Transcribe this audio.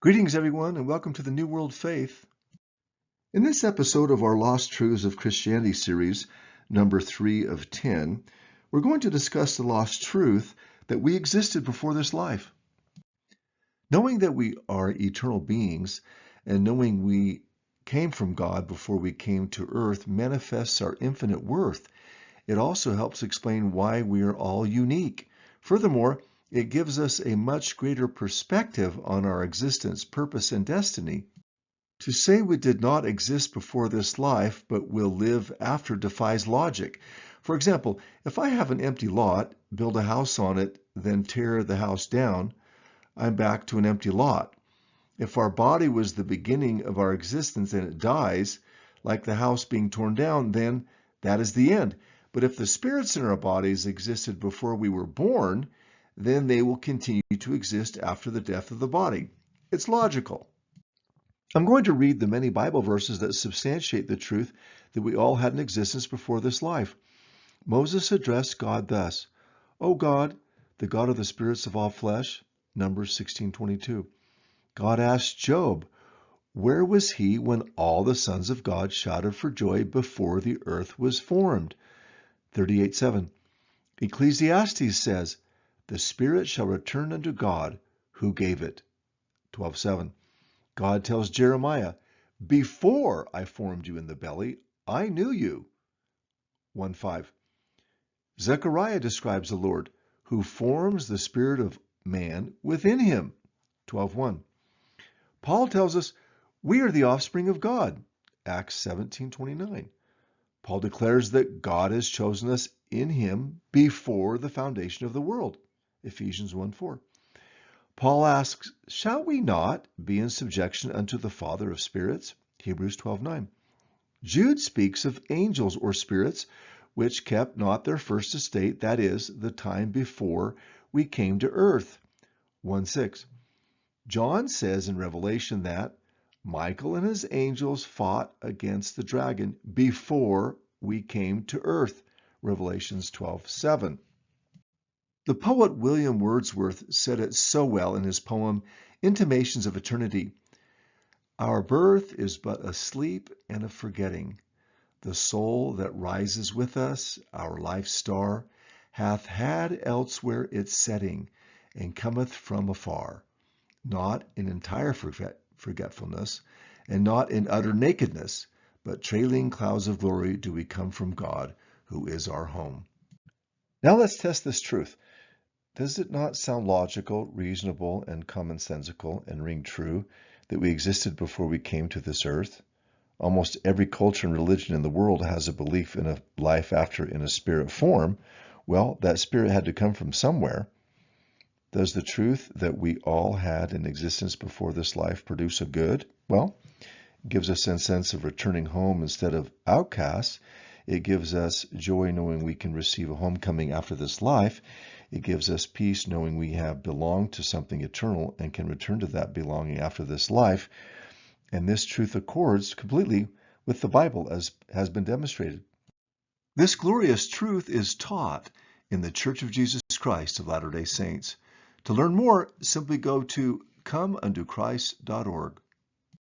Greetings, everyone, and welcome to the New World Faith. In this episode of our Lost Truths of Christianity series, number 3 of 10, we're going to discuss the lost truth that we existed before this life. Knowing that we are eternal beings and knowing we came from God before we came to earth manifests our infinite worth. It also helps explain why we are all unique. Furthermore, it gives us a much greater perspective on our existence, purpose, and destiny. To say we did not exist before this life, but will live after defies logic. For example, if I have an empty lot, build a house on it, then tear the house down, I'm back to an empty lot. If our body was the beginning of our existence and it dies, like the house being torn down, then that is the end. But if the spirits in our bodies existed before we were born, then they will continue to exist after the death of the body. It's logical. I'm going to read the many Bible verses that substantiate the truth that we all had an existence before this life. Moses addressed God thus, O God, the God of the spirits of all flesh, Numbers 16:22. God asked Job, where was he when all the sons of God shouted for joy before the earth was formed? 38:7. Ecclesiastes says, the spirit shall return unto God who gave it. 12:7. God tells Jeremiah, before I formed you in the belly, I knew you. 1:5. Zechariah describes the Lord, who forms the spirit of man within him. 12:1. Paul tells us we are the offspring of God. Acts 17:29. Paul declares that God has chosen us in him before the foundation of the world. Ephesians 1:4. Paul asks, shall we not be in subjection unto the Father of spirits? Hebrews 12:9. Jude speaks of angels or spirits which kept not their first estate, that is, the time before we came to earth. 1:6. John says in Revelation that Michael and his angels fought against the dragon before we came to earth. Revelations 12:7. The poet William Wordsworth said it so well in his poem, Intimations of Eternity. Our birth is but a sleep and a forgetting. The soul that rises with us, our life's star, hath had elsewhere its setting, and cometh from afar. Not in entire forgetfulness, and not in utter nakedness, but trailing clouds of glory do we come from God, who is our home. Now let's test this truth. Does it not sound logical, reasonable, and commonsensical, and ring true that we existed before we came to this earth? Almost every culture and religion in the world has a belief in a life after in a spirit form. Well, that spirit had to come from somewhere. Does the truth that we all had an existence before this life produce a good? Well, it gives us a sense of returning home instead of outcasts. It gives us joy knowing we can receive a homecoming after this life. It gives us peace knowing we have belonged to something eternal and can return to that belonging after this life. And this truth accords completely with the Bible, as has been demonstrated. This glorious truth is taught in the Church of Jesus Christ of Latter-day Saints. To learn more, simply go to comeunto Christ.org.